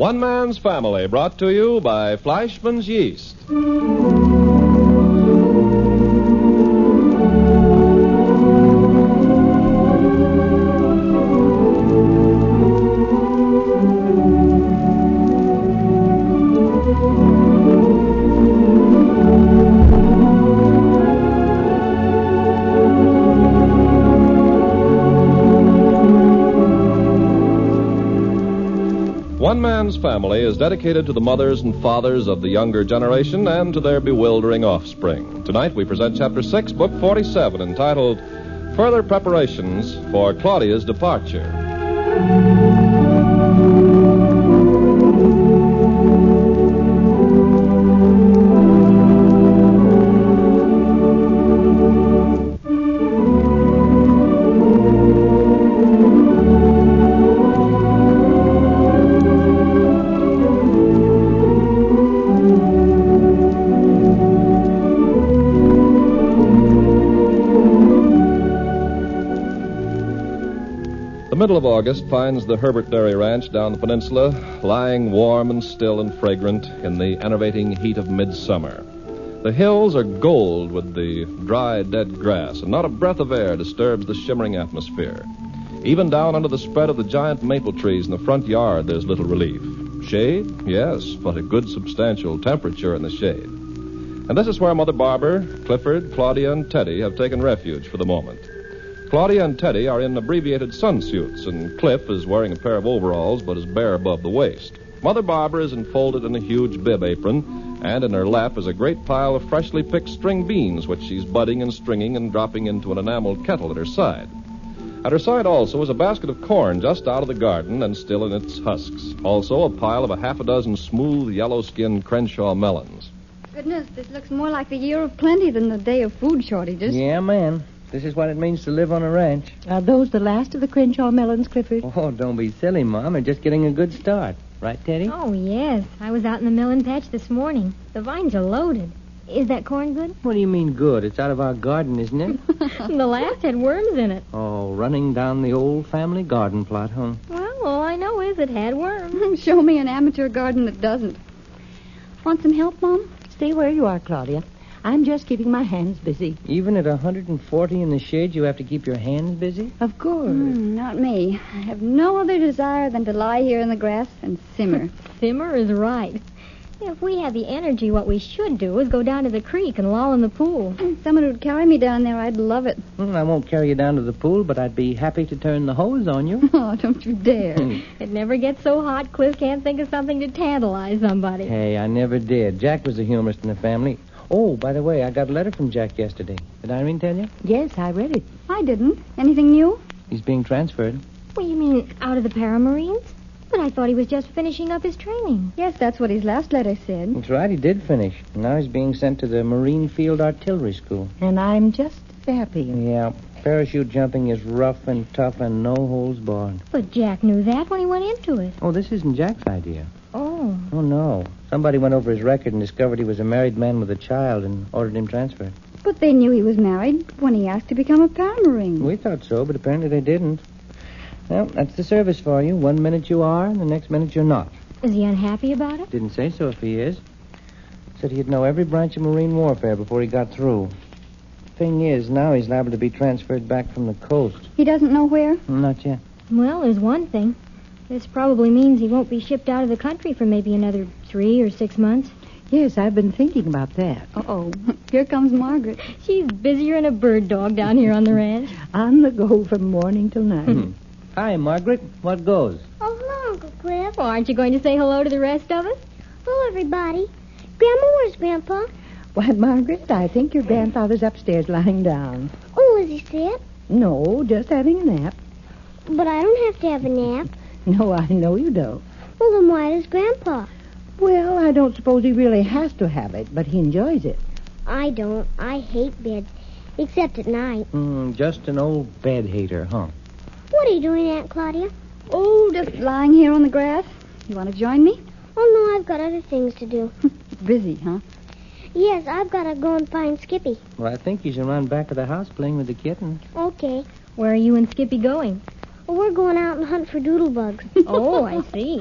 One Man's Family, brought to you by Fleischmann's Yeast. One Man's Family is dedicated to the mothers and fathers of the younger generation and to their bewildering offspring. Tonight we present Chapter 6, Book 47, entitled Further Preparations for Claudia's Departure. The middle of August finds the Herbert Dairy Ranch down the peninsula lying warm and still and fragrant in the enervating heat of midsummer. The hills are gold with the dry, dead grass, and not a breath of air disturbs the shimmering atmosphere. Even down under the spread of the giant maple trees in the front yard, there's little relief. Shade? Yes, but a good substantial temperature in the shade. And this is where Mother Barbour, Clifford, Claudia, and Teddy have taken refuge for the moment. Claudia and Teddy are in abbreviated sunsuits, and Cliff is wearing a pair of overalls but is bare above the waist. Mother Barbour is enfolded in a huge bib apron, and in her lap is a great pile of freshly picked string beans, which she's budding and stringing and dropping into an enameled kettle at her side. At her side also is a basket of corn just out of the garden and still in its husks. Also a pile of a half a dozen smooth, yellow-skinned Crenshaw melons. Goodness, this looks more like the year of plenty than the day of food shortages. Yeah, man. This is what it means to live on a ranch. Are those the last of the Crenshaw melons, Clifford? Oh, don't be silly, Mom. They're just getting a good start. Right, Teddy? Oh, yes. I was out in the melon patch this morning. The vines are loaded. Is that corn good? What do you mean good? It's out of our garden, isn't it? The last had worms in it. Oh, running down the old family garden plot, huh? Well, all I know is it had worms. Show me an amateur garden that doesn't. Want some help, Mom? Stay where you are, Claudia. I'm just keeping my hands busy. Even at 140 in the shade, you have to keep your hands busy? Of course. Not me. I have no other desire than to lie here in the grass and simmer. Simmer is right. If we had the energy, what we should do is go down to the creek and loll in the pool. Someone would carry me down there. I'd love it. I won't carry you down to the pool, but I'd be happy to turn the hose on you. Oh, don't you dare. It never gets so hot, Cliff can't think of something to tantalize somebody. Hey, I never did. Jack was the humorist in the family. Oh, by the way, I got a letter from Jack yesterday. Did Irene tell you? Yes, I read it. I didn't. Anything new? He's being transferred. Well, you mean out of the Paramarines? But I thought he was just finishing up his training. Yes, that's what his last letter said. That's right, he did finish. Now he's being sent to the Marine Field Artillery School. And I'm just happy. Yeah, parachute jumping is rough and tough and no holds barred. But Jack knew that when he went into it. Oh, this isn't Jack's idea. Oh. Oh, no. Somebody went over his record and discovered he was a married man with a child and ordered him transferred. But they knew he was married when he asked to become a Paramarine. We thought so, but apparently they didn't. Well, that's the service for you. 1 minute you are, and the next minute you're not. Is he unhappy about it? Didn't say so if he is. Said he'd know every branch of Marine warfare before he got through. Thing is, now he's liable to be transferred back from the coast. He doesn't know where? Not yet. Well, there's one thing. This probably means he won't be shipped out of the country for maybe another 3 or 6 months. Yes, I've been thinking about that. Uh-oh. Here comes Margaret. She's busier than a bird dog down here on the ranch. On the go from morning till night. Hi, Margaret. What goes? Oh, hello, Uncle Cliff. Well, aren't you going to say hello to the rest of us? Hello, everybody. Grandma, where's Grandpa? Why, Margaret, I think your grandfather's upstairs lying down. Oh, is he sick? No, just having a nap. But I don't have to have a nap. No, I know you don't. Well, then why does Grandpa? Well, I don't suppose he really has to have it, but he enjoys it. I don't. I hate bed, except at night. Just an old bed hater, huh? What are you doing, Aunt Claudia? Oh, just lying here on the grass. You want to join me? Oh, no, I've got other things to do. Busy, huh? Yes, I've got to go and find Skippy. Well, I think you should run back of the house playing with the kittens. Okay. Where are you and Skippy going? Well, we're going out and hunt for doodlebugs. Oh, I see.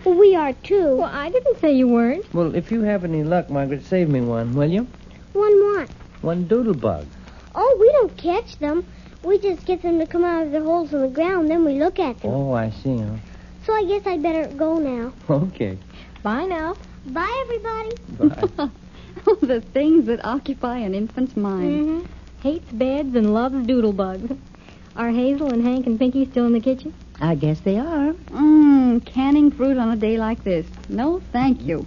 Well, we are, too. Well, I didn't say you weren't. Well, if you have any luck, Margaret, save me one, will you? One what? One doodlebug. Oh, we don't catch them. We just get them to come out of their holes in the ground, then we look at them. Oh, I see, huh? So I guess I'd better go now. Okay. Bye now. Bye, everybody. Bye. The things that occupy an infant's mind. Hates beds and loves doodlebugs. Are Hazel and Hank and Pinky still in the kitchen? I guess they are. Canning fruit on a day like this. No, thank you.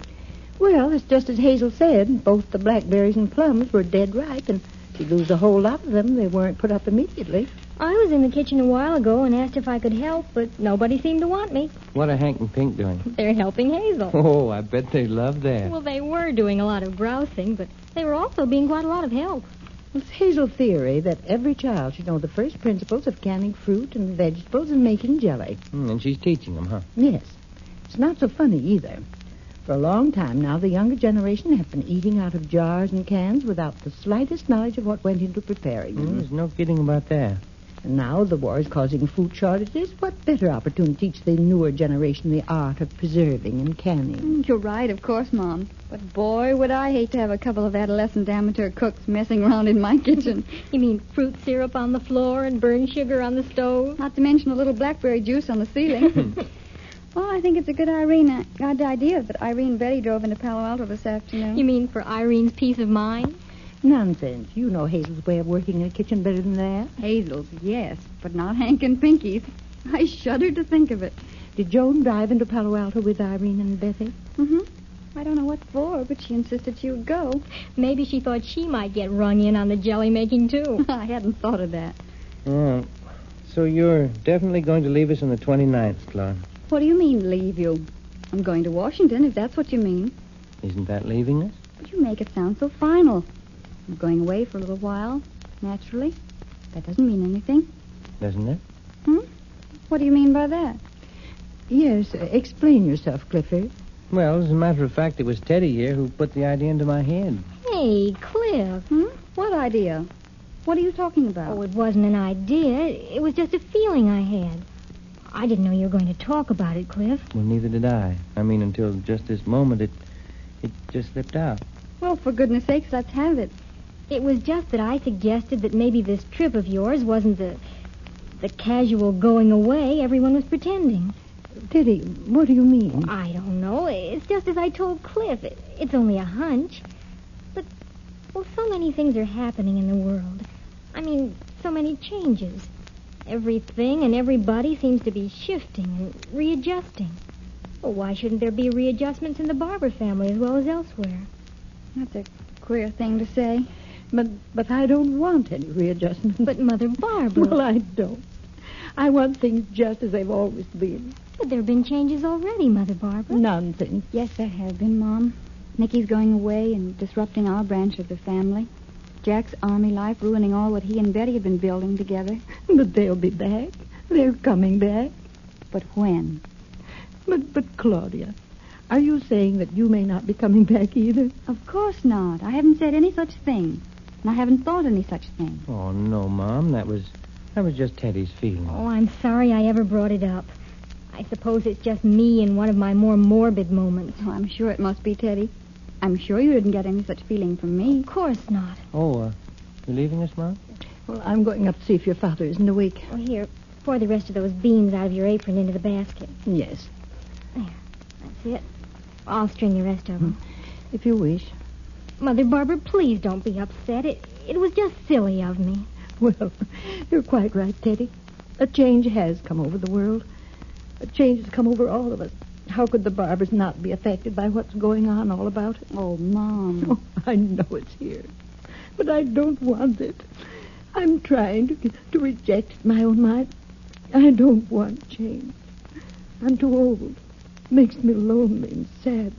Well, it's just as Hazel said. Both the blackberries and plums were dead ripe, and to lose a whole lot of them, they weren't put up immediately. I was in the kitchen a while ago and asked if I could help, but nobody seemed to want me. What are Hank and Pink doing? They're helping Hazel. Oh, I bet they love that. Well, they were doing a lot of grousing, but they were also being quite a lot of help. It's Hazel's theory that every child should know the first principles of canning fruit and vegetables and making jelly. And she's teaching them, huh? Yes. It's not so funny either. For a long time now, the younger generation have been eating out of jars and cans without the slightest knowledge of what went into preparing them. There's no kidding about that. And now the war is causing food shortages. What better opportunity to teach the newer generation the art of preserving and canning? You're right, of course, Mom. But boy, would I hate to have a couple of adolescent amateur cooks messing around in my kitchen. You mean fruit syrup on the floor and burned sugar on the stove? Not to mention a little blackberry juice on the ceiling. Well, I think it's a good idea that Irene and Betty drove into Palo Alto this afternoon. You mean for Irene's peace of mind? Nonsense. You know Hazel's way of working in a kitchen better than that. Hazel's, yes, but not Hank and Pinky's. I shudder to think of it. Did Joan drive into Palo Alto with Irene and Betty? I don't know what for, but she insisted she would go. Maybe she thought she might get rung in on the jelly making, too. I hadn't thought of that. Oh, so you're definitely going to leave us on the 29th, Claude. What do you mean, leave you? I'm going to Washington, if that's what you mean. Isn't that leaving us? But you make it sound so final. I'm going away for a little while, naturally. That doesn't mean anything. Doesn't it? What do you mean by that? Yes, explain yourself, Clifford. Well, as a matter of fact, it was Teddy here who put the idea into my head. Hey, Cliff. What idea? What are you talking about? Oh, it wasn't an idea. It was just a feeling I had. I didn't know you were going to talk about it, Cliff. Well, neither did I. I mean, until just this moment, it just slipped out. Well, for goodness sakes, let's have it. It was just that I suggested that maybe this trip of yours wasn't the casual going away everyone was pretending. Teddy, what do you mean? I don't know. It's just as I told Cliff. It's only a hunch. But, well, so many things are happening in the world. I mean, so many changes. Everything and everybody seems to be shifting and readjusting. Well, why shouldn't there be readjustments in the Barbour family as well as elsewhere? That's a queer thing to say. But I don't want any readjustment. But Mother Barbour... Well, I don't. I want things just as they've always been. But there have been changes already, Mother Barbour. Nonsense. Yes, there have been, Mom. Nicky's going away and disrupting our branch of the family. Jack's army life ruining all what he and Betty had been building together. But they'll be back. They're coming back. But when? But Claudia, are you saying that you may not be coming back either? Of course not. I haven't said any such thing. And I haven't thought any such thing. Oh, no, Mom. That was just Teddy's feeling. Oh, I'm sorry I ever brought it up. I suppose it's just me in one of my more morbid moments. Oh, I'm sure it must be, Teddy. I'm sure you didn't get any such feeling from me. Of course not. Oh, you leaving us, Mom? Well, I'm going up to see if your father isn't awake. Oh, here, pour the rest of those beans out of your apron into the basket. Yes. There, that's it. I'll string the rest of them. If you wish. Mother Barbour, please don't be upset. It was just silly of me. Well, you're quite right, Teddy. A change has come over the world. A change has come over all of us. How could the Barbours not be affected by what's going on all about it? Oh, Mom. Oh, I know it's here. But I don't want it. I'm trying to reject it in my own mind. I don't want change. I'm too old. It makes me lonely and sad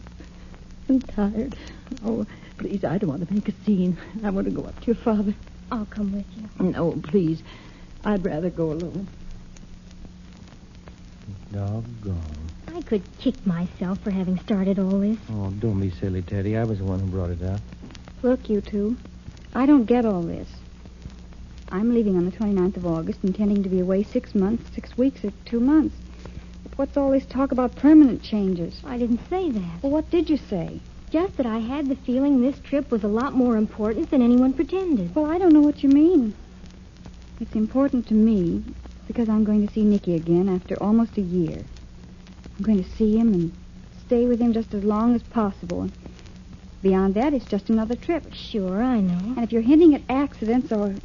and tired. Oh, please, I don't want to make a scene. I want to go up to your father. I'll come with you. No, please. I'd rather go alone. Doggone. I could kick myself for having started all this. Oh, don't be silly, Teddy. I was the one who brought it up. Look, you two. I don't get all this. I'm leaving on the 29th of August, intending to be away 6 months, 6 weeks, or 2 months. What's all this talk about permanent changes? I didn't say that. Well, what did you say? Just that I had the feeling this trip was a lot more important than anyone pretended. Well, I don't know what you mean. It's important to me because I'm going to see Nicky again after almost a year. I'm going to see him and stay with him just as long as possible. Beyond that, it's just another trip. Sure, I know. And if you're hinting at accidents or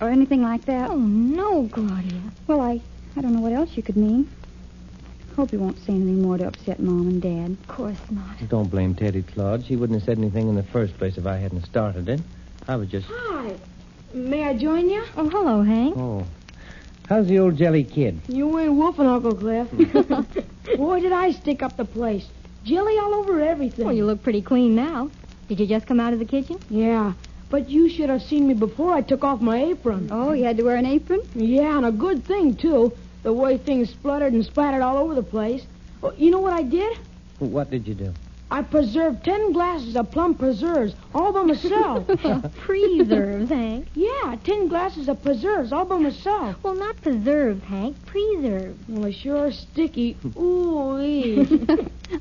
anything like that... Oh, no, Claudia. Well, I don't know what else you could mean. Hope you won't say anything more to upset Mom and Dad. Of course not. Don't blame Teddy, Claude. She wouldn't have said anything in the first place if I hadn't started it. I was just... Hi. May I join you? Oh, hello, Hank. Oh. How's the old jelly kid? You ain't wolfing, Uncle Cliff. Boy, did I stick up the place. Jelly all over everything. Well, you look pretty clean now. Did you just come out of the kitchen? Yeah, but you should have seen me before I took off my apron. Oh, you had to wear an apron? Yeah, and a good thing, too. The way things spluttered and splattered all over the place. Well, you know what I did? What did you do? I preserved 10 glasses of plum preserves, all by myself. Preserves, Hank. Yeah, 10 glasses of preserves, all by myself. Well, not preserves, Hank. Preserves. Well, they sure are sticky. Ooh-wee.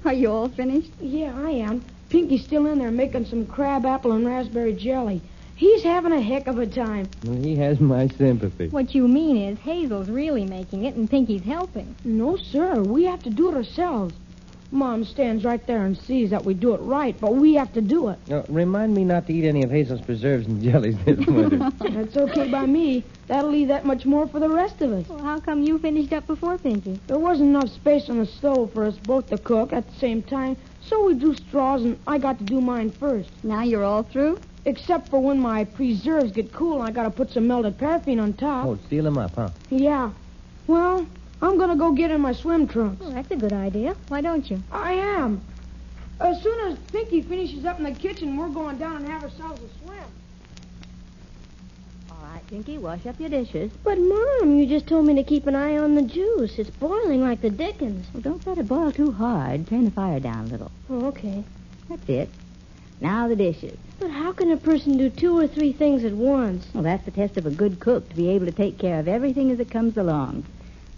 Are you all finished? Yeah, I am. Pinky's still in there making some crab apple and raspberry jelly. He's having a heck of a time. Well, he has my sympathy. What you mean is Hazel's really making it and Pinky's helping. No, sir. We have to do it ourselves. Mom stands right there and sees that we do it right, but we have to do it. Remind me not to eat any of Hazel's preserves and jellies this winter. That's okay by me. That'll leave that much more for the rest of us. Well, how come you finished up before Pinky? There wasn't enough space on the stove for us both to cook at the same time, so we drew straws and I got to do mine first. Now you're all through? Except for when my preserves get cool, I got to put some melted paraffin on top. Oh, seal them up, huh? Yeah. Well, I'm going to go get in my swim trunks. Well, that's a good idea. Why don't you? I am. As soon as Pinky finishes up in the kitchen, we're going down and have ourselves a swim. All right, Pinky, wash up your dishes. But, Mom, you just told me to keep an eye on the juice. It's boiling like the dickens. Well, don't let it boil too hard. Turn the fire down a little. Oh, okay. That's it. Now the dishes. But how can a person do 2 or 3 things at once? Well, that's the test of a good cook, to be able to take care of everything as it comes along.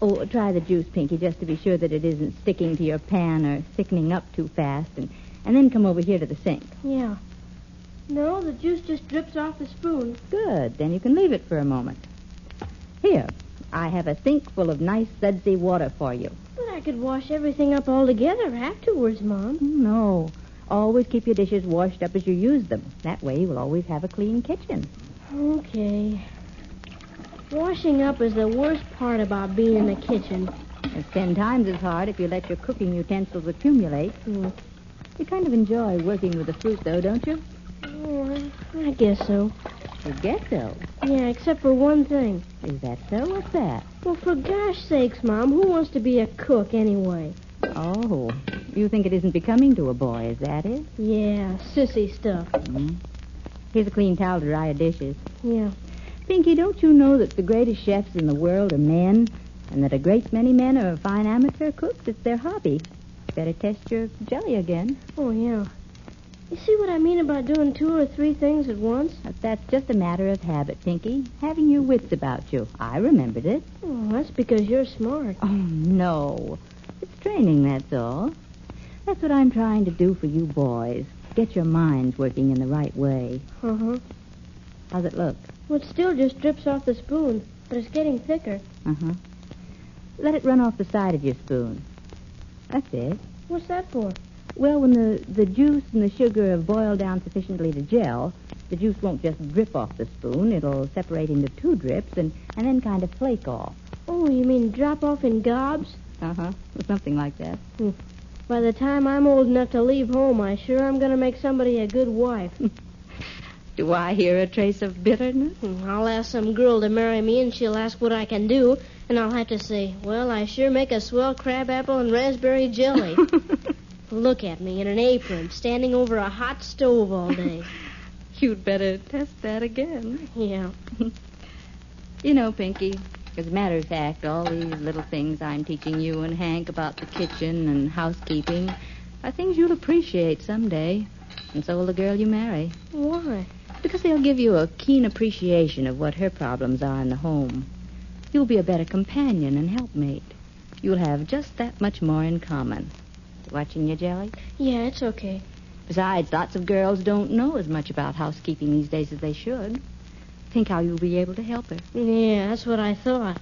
Oh, try the juice, Pinky, just to be sure that it isn't sticking to your pan or thickening up too fast, and then come over here to the sink. Yeah. No, the juice just drips off the spoon. Good. Then you can leave it for a moment. Here, I have a sink full of nice sudsy water for you. But I could wash everything up all together afterwards, Mom. No. Always keep your dishes washed up as you use them. That way you will always have a clean kitchen. Okay. Washing up is the worst part about being in the kitchen. It's 10 times as hard if you let your cooking utensils accumulate. You kind of enjoy working with the fruit, though, don't you? Oh, I guess so. You guess so. Yeah, except for one thing. Is that so? What's that? Well, for gosh sakes, Mom, who wants to be a cook anyway? Oh, you think it isn't becoming to a boy, is that it? Yeah, sissy stuff. Here's a clean towel to dry your dishes. Yeah. Pinky, don't you know that the greatest chefs in the world are men, and that a great many men are fine amateur cooks? It's their hobby. Better test your jelly again. Oh, yeah. You see what I mean about doing 2 or 3 things at once? That's just a matter of habit, Pinky. Having your wits about you. I remembered it. Oh, that's because you're smart. Oh, no. It's training, that's all. That's what I'm trying to do for you boys. Get your minds working in the right way. Uh-huh. How's it look? Well, it still just drips off the spoon, but it's getting thicker. Uh-huh. Let it run off the side of your spoon. That's it. What's that for? Well, when the juice and the sugar have boiled down sufficiently to gel, the juice won't just drip off the spoon. It'll separate into 2 drips and then kind of flake off. Oh, you mean drop off in gobs? Uh-huh. Something like that. By the time I'm old enough to leave home, I sure am going to make somebody a good wife. Do I hear a trace of bitterness? I'll ask some girl to marry me, and she'll ask what I can do, and I'll have to say, well, I sure make a swell crab apple and raspberry jelly. Look at me in an apron, standing over a hot stove all day. You'd better test that again. Yeah. You know, Pinky, as a matter of fact, all these little things I'm teaching you and Hank about the kitchen and housekeeping are things you'll appreciate someday, and so will the girl you marry. Why? Because they'll give you a keen appreciation of what her problems are in the home. You'll be a better companion and helpmate. you'll have just that much more in common. Watching your jelly? Yeah, it's okay. Besides, lots of girls don't know as much about housekeeping these days as they should. Think how you'll be able to help her. Yeah, that's what I thought.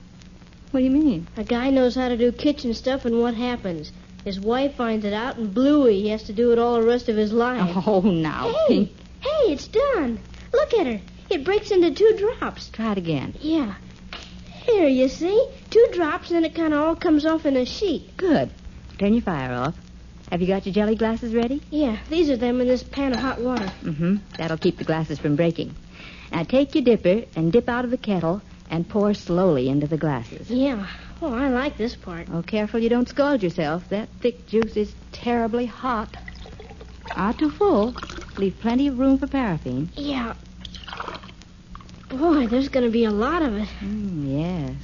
What do you mean? A guy knows how to do kitchen stuff, and what happens? His wife finds it out, and bluey, he has to do it all the rest of his life. Oh, now, Hey, Pink. hey, it's done. Look at her. It breaks into 2 drops. Try it again. Yeah. Here, you see? 2 drops, and then it kind of all comes off in a sheet. Good. Turn your fire off. Have you got your jelly glasses ready? Yeah, these are them in this pan of hot water. Mm-hmm. That'll keep the glasses from breaking. Now take your dipper and dip out of the kettle and pour slowly into the glasses. Yeah. Oh, I like this part. Oh, careful you don't scald yourself. That thick juice is terribly hot. Not too full. Leave plenty of room for paraffin. Yeah. Boy, there's going to be a lot of it. Yes.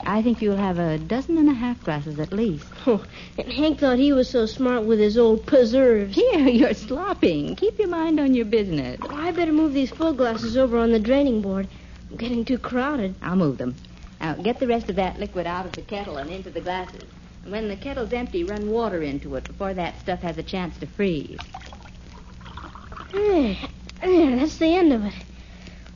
I think you'll have 12.5 glasses at least. Oh, and Hank thought he was so smart with his old preserves. Here, you're slopping. Keep your mind on your business. Oh, I better move these full glasses over on the draining board. I'm getting too crowded. I'll move them. Now, get the rest of that liquid out of the kettle and into the glasses. And when the kettle's empty, run water into it before that stuff has a chance to freeze. There, that's the end of it.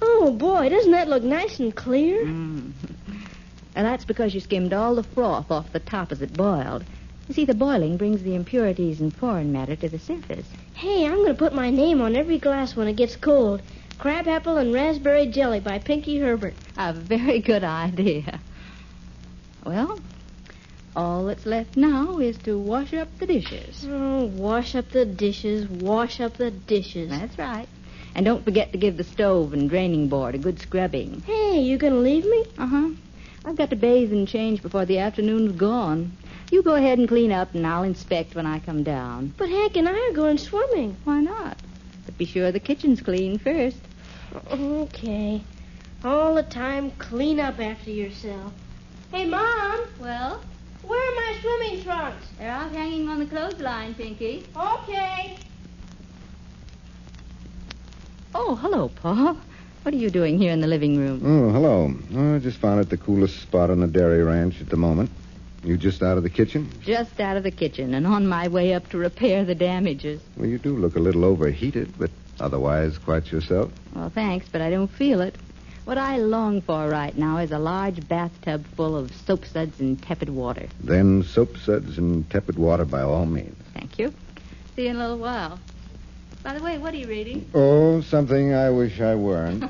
Oh, boy, doesn't that look nice and clear? Now, that's because you skimmed all the froth off the top as it boiled. You see, the boiling brings the impurities and foreign matter to the surface. Hey, I'm going to put my name on every glass when it gets cold. Crabapple and Raspberry Jelly by Pinky Herbert. A very good idea. Well, all that's left now is to wash up the dishes. Oh, wash up the dishes, wash up the dishes. That's right. And don't forget to give the stove and draining board a good scrubbing. Hey, you going to leave me? Uh-huh. I've got to bathe and change before the afternoon's gone. You go ahead and clean up, and I'll inspect when I come down. But Hank and I are going swimming. Why not? But be sure the kitchen's clean first. Okay. All the time, clean up after yourself. Hey, Mom, Well, where are my swimming trunks? they're out hanging on the clothesline, Pinky. Okay. Oh, hello, Paul. What are you doing here in the living room? Oh, hello. Oh, I just found it the coolest spot on the dairy ranch at the moment. You just out of the kitchen? Just out of the kitchen and on my way up to repair the damages. Well, you do look a little overheated, but otherwise quite yourself. Well, thanks, but I don't feel it. What I long for right now is a large bathtub full of soap suds and tepid water. Then soap suds and tepid water by all means. Thank you. See you in a little while. By the way, what are you reading? Oh, something I wish I weren't.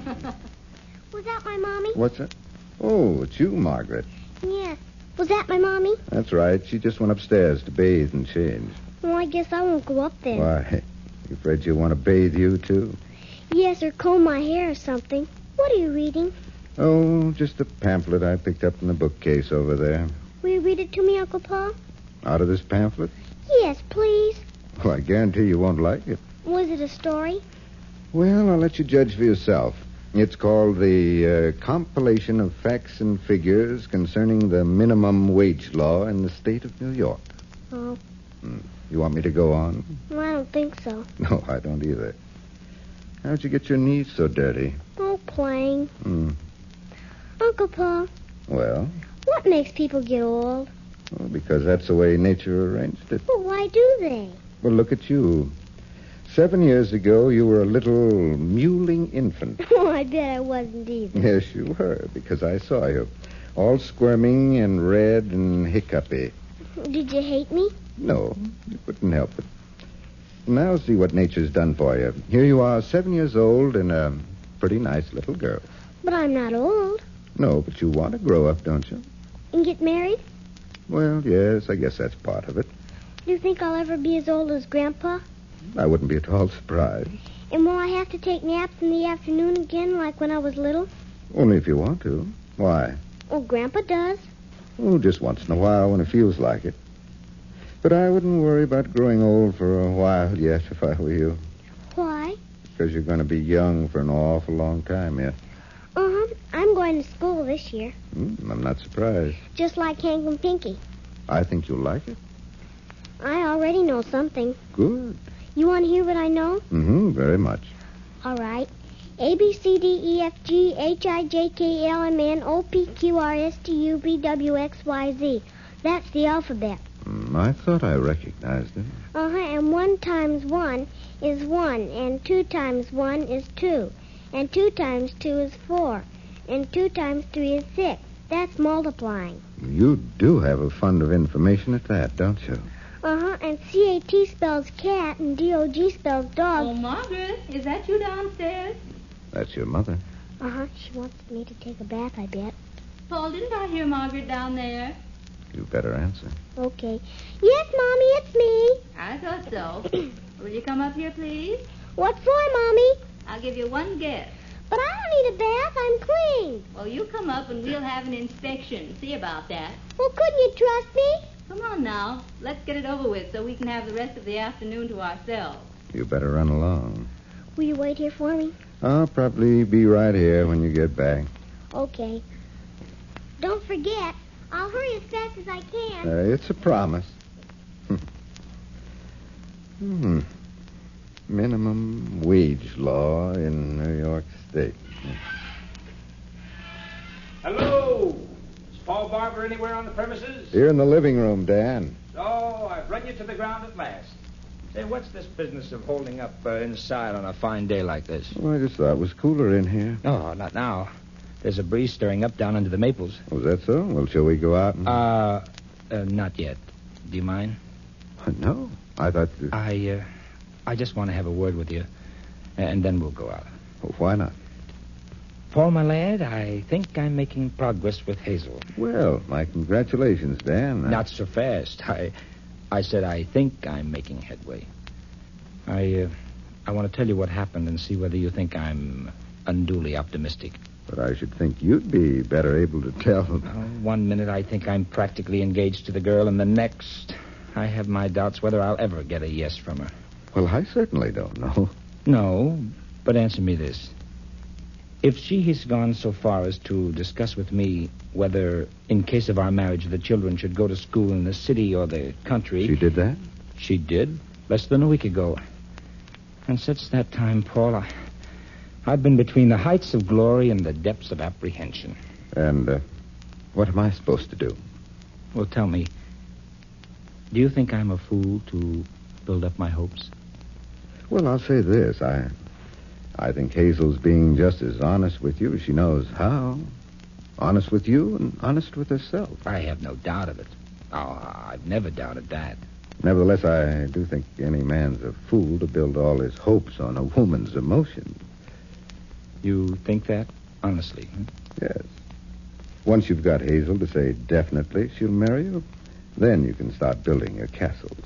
Was that my mommy? What's that? Oh, it's you, Margaret. Yes. Was that my mommy? That's right. She just went upstairs to bathe and change. Well, I guess I won't go up there. Why, you afraid she'll want to bathe you, too? Yes, or comb my hair or something. What are you reading? Oh, just a pamphlet I picked up in the bookcase over there. Will you read it to me, Uncle Paul? Out of this pamphlet? Yes, please. Well, I guarantee you won't like it. Was it a story? Well, I'll let you judge for yourself. It's called the Compilation of Facts and Figures Concerning the Minimum Wage Law in the State of New York. Oh, You want me to go on? well, I don't think so. No, I don't either. How'd you get your knees so dirty? Oh, playing. Uncle Paul, Well, what makes people get old? because that's the way nature arranged it. Well, why do they? Well, look at you. 7 years ago, you were a little mewling infant. Oh, I bet I wasn't either. Yes, you were, because I saw you. All squirming and red and hiccupy. Did you hate me? No, you couldn't help it. Now see what nature's done for you. Here you are, 7 years old and a pretty nice little girl. But I'm not old. No, but you want to grow up, don't you? And get married? Well, yes, I guess that's part of it. Do you think I'll ever be as old as Grandpa? I wouldn't be at all surprised. And will I have to take naps in the afternoon again like when I was little? Only if you want to. Why? Oh, Grandpa does. Oh, just once in a while when it feels like it. But I wouldn't worry about growing old for a while yet if I were you. Why? Because you're going to be young for an awful long time yet. Uh-huh. I'm going to school this year. I'm not surprised. Just like Hank and Pinky. I think you'll like it. I already know something. Good. You want to hear what I know? Very much. All right. A, B, C, D, E, F, G, H, I, J, K, L, M, N, O, P, Q, R, S, T, U, V, W, X, Y, Z. That's the alphabet. I thought I recognized it. And 1 times 1 is 1, and 2 times 1 is 2, and 2 times 2 is 4, and 2 times 3 is 6. That's multiplying. You do have a fund of information at that, don't you? And CAT spells cat, and DOG spells dog. Oh, Margaret, is that you downstairs? That's your mother. She wants me to take a bath, I bet. Paul, didn't I hear Margaret down there? You better answer. Okay. Yes, Mommy, it's me. I thought so. Will you come up here, please? What for, Mommy? I'll give you one guess. But I don't need a bath. I'm clean. Well, you come up and we'll have an inspection. See about that. Well, couldn't you trust me? Come on now. Let's get it over with so we can have the rest of the afternoon to ourselves. You better run along. Will you wait here for me? I'll probably be right here when you get back. Okay. Don't forget, I'll hurry as fast as I can. It's a promise. Minimum wage law in New York State. Hello! Is Paul Barbour anywhere on the premises? Here in the living room, Dan. So, I've run you to the ground at last. Say, what's this business of holding up inside on a fine day like this? Well, I just thought it was cooler in here. No, not now. There's a breeze stirring up down into the maples. Was that so? Well, shall we go out and... Not yet. Do you mind? No. I thought... I just want to have a word with you, and then we'll go out. Well, why not? Paul, my lad, I think I'm making progress with Hazel. Well, my congratulations, Dan. Not so fast. I said I think I'm making headway. I want to tell you what happened and see whether you think I'm unduly optimistic. But I should think you'd be better able to tell. 1 minute I think I'm practically engaged to the girl, and the next I have my doubts whether I'll ever get a yes from her. Well, I certainly don't know. No, but answer me this. If she has gone so far as to discuss with me whether, in case of our marriage, the children should go to school in the city or the country... She did that? She did, less than a week ago. And since that time, Paul, I've been between the heights of glory and the depths of apprehension. And what am I supposed to do? Well, tell me, do you think I'm a fool to build up my hopes? Well, I'll say this. I think Hazel's being just as honest with you as she knows how. Honest with you and honest with herself. I have no doubt of it. Oh, I've never doubted that. Nevertheless, I do think any man's a fool to build all his hopes on a woman's emotions. You think that? Honestly? Yes. Once you've got Hazel to say definitely she'll marry you, then you can start building your castles.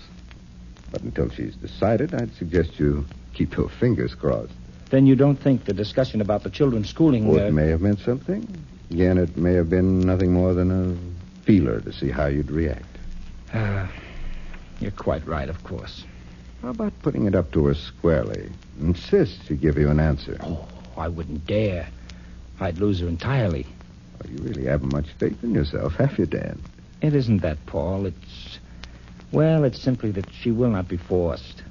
But until she's decided, I'd suggest you keep your fingers crossed. Then you don't think the discussion about the children's schooling... Well, it may have meant something. Again, it may have been nothing more than a feeler to see how you'd react. You're quite right, of course. How about putting it up to her squarely? Insist she give you an answer. Oh, I wouldn't dare. I'd lose her entirely. Well, you really haven't much faith in yourself, have you, Dan? It isn't that, Paul. It's simply that she will not be forced.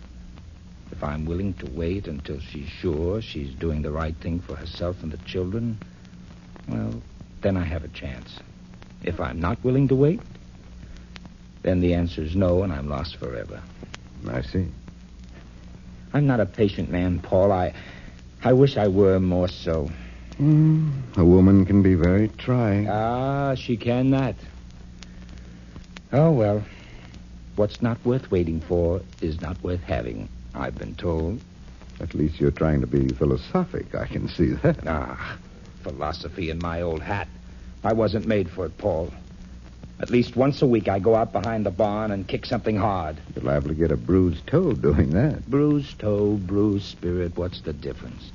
If I'm willing to wait until she's sure she's doing the right thing for herself and the children, well, then I have a chance. If I'm not willing to wait, then the answer's no, and I'm lost forever. I see. I'm not a patient man, Paul. I wish I were more so. A woman can be very trying. She can that. Oh, well, what's not worth waiting for is not worth having, I've been told. At least you're trying to be philosophic. I can see that. Philosophy in my old hat. I wasn't made for it, Paul. At least once a week I go out behind the barn and kick something hard. You're liable to get a bruised toe doing that. Bruised toe, bruised spirit, what's the difference?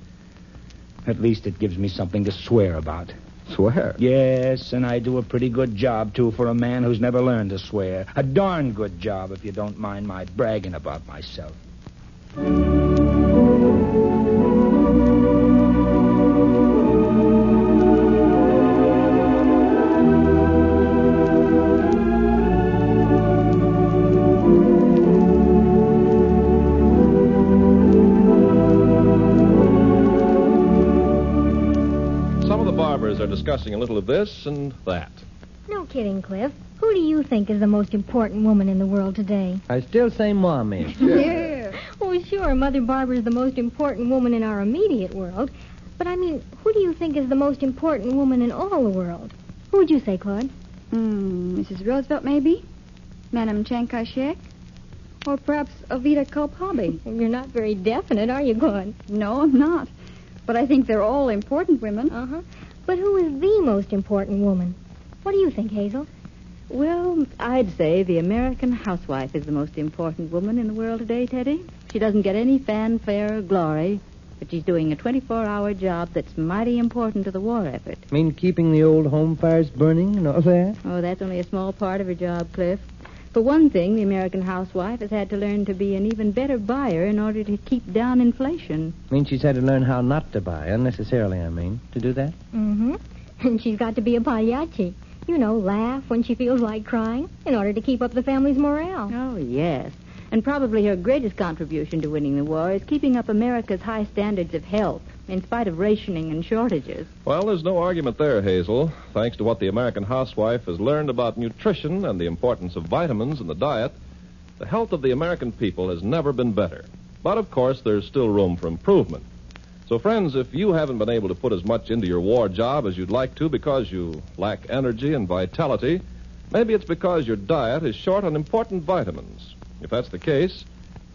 At least it gives me something to swear about. Swear? Yes, and I do a pretty good job, too, for a man who's never learned to swear. A darn good job, if you don't mind my bragging about myself. Discussing a little of this and that. No kidding, Cliff. who do you think is the most important woman in the world today? I still say Mom is. Yeah. Oh, sure, Mother Barbour is the most important woman in our immediate world. But, I mean, who do you think is the most important woman in all the world? Who would you say, Claude? Mrs. Roosevelt, maybe? Madame Chankashek? Or perhaps Ovida Kolpabi? You're not very definite, are you, Claude? No, I'm not. But I think they're all important women. Uh-huh. But who is the most important woman? What do you think, Hazel? Well, I'd say the American housewife is the most important woman in the world today, Teddy. She doesn't get any fanfare or glory, but she's doing a 24-hour job that's mighty important to the war effort. Mean keeping the old home fires burning and all that? Oh, that's only a small part of her job, Cliff. For one thing, the American housewife has had to learn to be an even better buyer in order to keep down inflation. Mean she's had to learn how not to buy, unnecessarily, I mean, to do that? Mm-hmm. And she's got to be a pagliacci. You know, laugh when she feels like crying in order to keep up the family's morale. Oh, yes. And probably her greatest contribution to winning the war is keeping up America's high standards of health, in spite of rationing and shortages. Well, there's no argument there, Hazel. Thanks to what the American housewife has learned about nutrition and the importance of vitamins in the diet, the health of the American people has never been better. But, of course, there's still room for improvement. So, friends, if you haven't been able to put as much into your war job as you'd like to because you lack energy and vitality, maybe it's because your diet is short on important vitamins. If that's the case,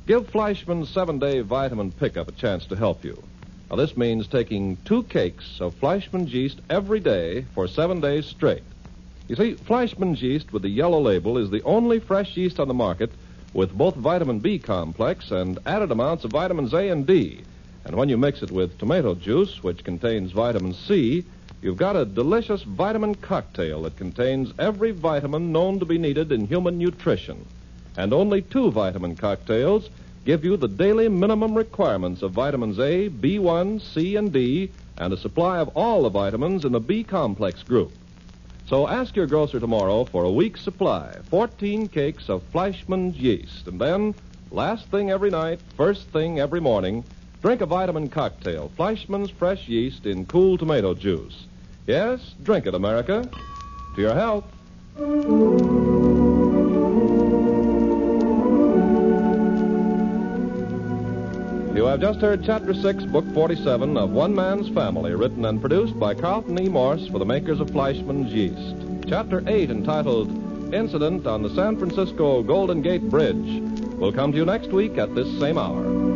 give Fleischmann's 7-Day Vitamin Pickup a chance to help you. Now, this means taking 2 cakes of Fleischmann's yeast every day for 7 days straight. You see, Fleischmann's yeast with the yellow label is the only fresh yeast on the market with both vitamin B complex and added amounts of vitamins A and D. And when you mix it with tomato juice, which contains vitamin C, you've got a delicious vitamin cocktail that contains every vitamin known to be needed in human nutrition. And only 2 vitamin cocktails give you the daily minimum requirements of vitamins A, B1, C, and D, and a supply of all the vitamins in the B complex group. So ask your grocer tomorrow for a week's supply, 14 cakes of Fleischmann's yeast. And then, last thing every night, first thing every morning, drink a vitamin cocktail, Fleischmann's fresh yeast in cool tomato juice. Yes, drink it, America. To your health. You have just heard Chapter 6, Book 47 of One Man's Family, written and produced by Carlton E. Morse for the makers of Fleischmann's Yeast. Chapter 8, entitled Incident on the San Francisco Golden Gate Bridge, will come to you next week at this same hour.